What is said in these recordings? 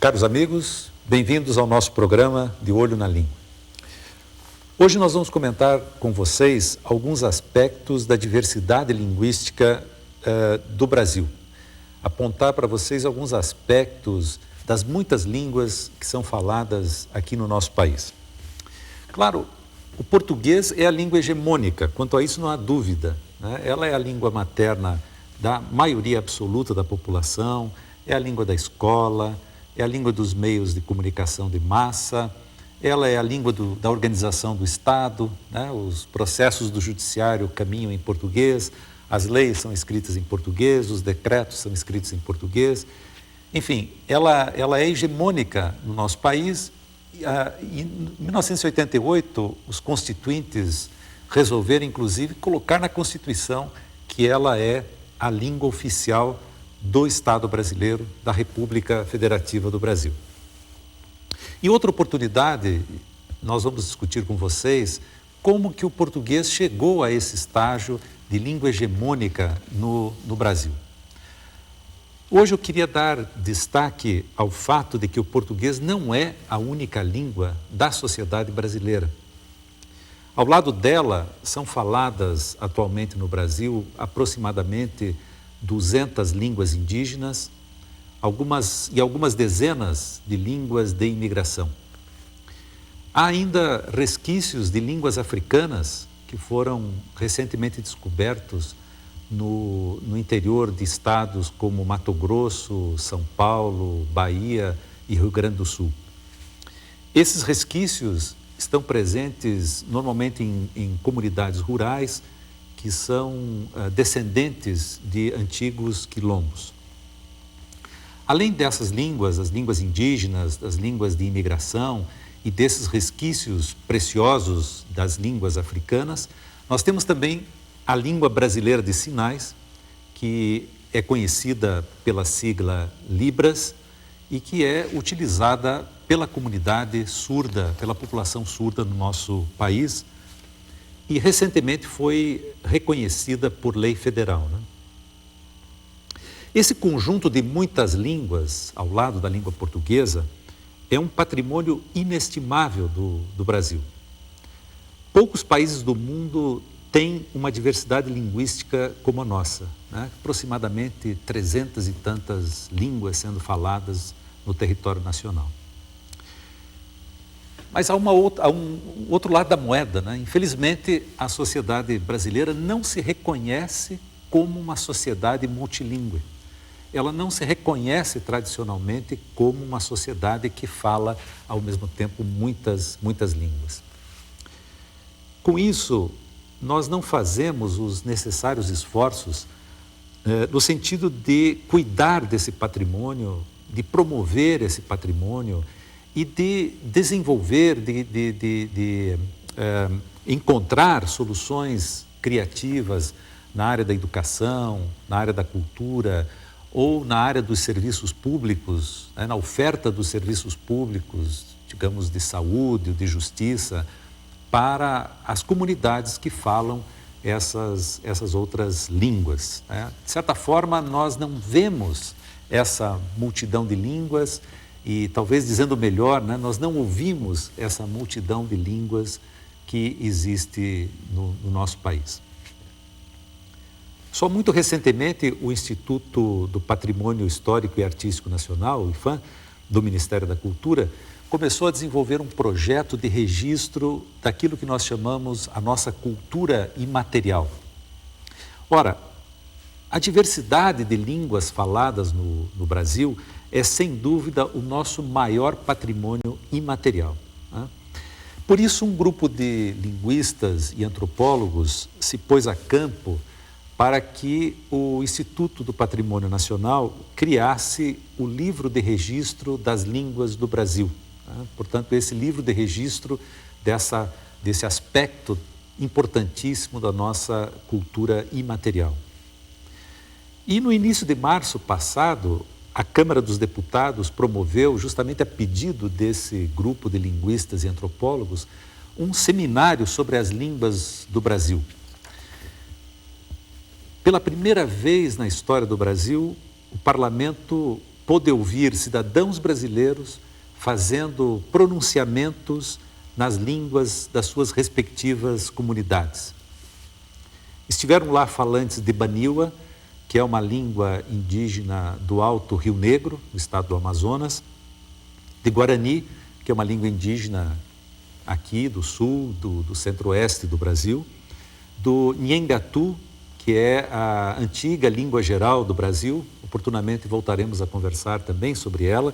caros amigos, bem-vindos ao nosso programa De Olho na Língua. Hoje nós vamos comentar com vocês alguns aspectos da diversidade linguística do Brasil. Apontar para vocês alguns aspectos das muitas línguas que são faladas aqui no nosso país. Claro, o português é a língua hegemônica, quanto a isso não há dúvida, né? Ela é a língua materna da maioria absoluta da população, é a língua da escola, é a língua dos meios de comunicação de massa, ela é a língua da organização do Estado, né? Os processos do judiciário caminham em português, as leis são escritas em português, os decretos são escritos em português. Enfim, ela é hegemônica no nosso país. Em 1988, os constituintes resolveram, inclusive, colocar na Constituição que ela é a língua oficial do Estado brasileiro, da República Federativa do Brasil. Em outra oportunidade, nós vamos discutir com vocês como que o português chegou a esse estágio de língua hegemônica no Brasil. Hoje eu queria dar destaque ao fato de que o português não é a única língua da sociedade brasileira. Ao lado dela, são faladas atualmente no Brasil aproximadamente 200 línguas indígenas, algumas dezenas de línguas de imigração. Há ainda resquícios de línguas africanas que foram recentemente descobertos no interior de estados como Mato Grosso, São Paulo, Bahia e Rio Grande do Sul. Esses resquícios estão presentes normalmente em comunidades rurais que são descendentes de antigos quilombos. Além dessas línguas, as línguas indígenas, as línguas de imigração e desses resquícios preciosos das línguas africanas, nós temos também a língua brasileira de sinais, que é conhecida pela sigla Libras e que é utilizada pela comunidade surda, pela população surda no nosso país e recentemente foi reconhecida por lei federal, né? Esse conjunto de muitas línguas, ao lado da língua portuguesa, é um patrimônio inestimável do Brasil. Poucos países do mundo têm uma diversidade linguística como a nossa, né? Aproximadamente 300 e tantas línguas sendo faladas no território nacional. Mas há um outro lado da moeda, né? Infelizmente, a sociedade brasileira não se reconhece como uma sociedade multilingüe. Ela não se reconhece tradicionalmente como uma sociedade que fala, ao mesmo tempo, muitas línguas. Com isso, nós não fazemos os necessários esforços no sentido de cuidar desse patrimônio, de promover esse patrimônio e de desenvolver, de encontrar soluções criativas na área da educação, na área da cultura ou na área dos serviços públicos, né, na oferta dos serviços públicos, digamos, de saúde, de justiça, para as comunidades que falam essas outras línguas, né? De certa forma, nós não vemos essa multidão de línguas e, talvez dizendo melhor, né, nós não ouvimos essa multidão de línguas que existe no nosso país. Só muito recentemente, o Instituto do Patrimônio Histórico e Artístico Nacional, o IPHAN, do Ministério da Cultura, começou a desenvolver um projeto de registro daquilo que nós chamamos a nossa cultura imaterial. Ora, a diversidade de línguas faladas no Brasil é, sem dúvida, o nosso maior patrimônio imaterial, né? Por isso, um grupo de linguistas e antropólogos se pôs a campo para que o Instituto do Patrimônio Nacional criasse o livro de registro das línguas do Brasil, né? Portanto, esse livro de registro desse aspecto importantíssimo da nossa cultura imaterial. E no início de março passado, a Câmara dos Deputados promoveu, justamente a pedido desse grupo de linguistas e antropólogos, um seminário sobre as línguas do Brasil. Pela primeira vez na história do Brasil, o parlamento poder ouvir cidadãos brasileiros fazendo pronunciamentos nas línguas das suas respectivas comunidades. Estiveram lá falantes de Baniwa, que é uma língua indígena do Alto Rio Negro, no estado do Amazonas, de Guarani, que é uma língua indígena aqui do sul, do centro-oeste do Brasil, do Nhengatu, que é a antiga língua geral do Brasil, oportunamente voltaremos a conversar também sobre ela,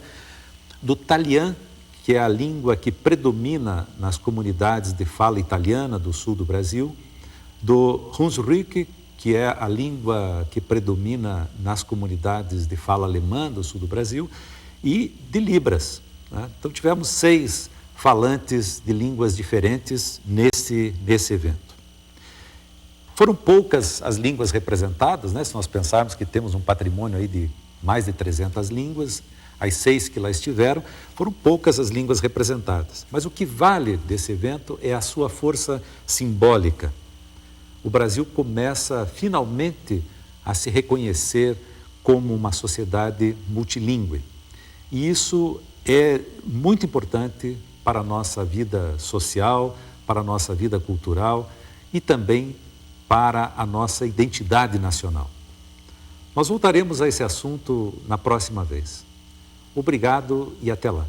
do Talian, que é a língua que predomina nas comunidades de fala italiana do sul do Brasil, do Hunsrück, que é a língua que predomina nas comunidades de fala alemã do sul do Brasil, e de Libras, né? Então tivemos 6 falantes de línguas diferentes nesse evento. Foram poucas as línguas representadas, né? Se nós pensarmos que temos um patrimônio aí de mais de 300 línguas, as 6 que lá estiveram, foram poucas as línguas representadas. Mas o que vale desse evento é a sua força simbólica. O Brasil começa finalmente a se reconhecer como uma sociedade multilingüe. E isso é muito importante para a nossa vida social, para a nossa vida cultural e também para a nossa identidade nacional. Nós voltaremos a esse assunto na próxima vez. Obrigado e até lá.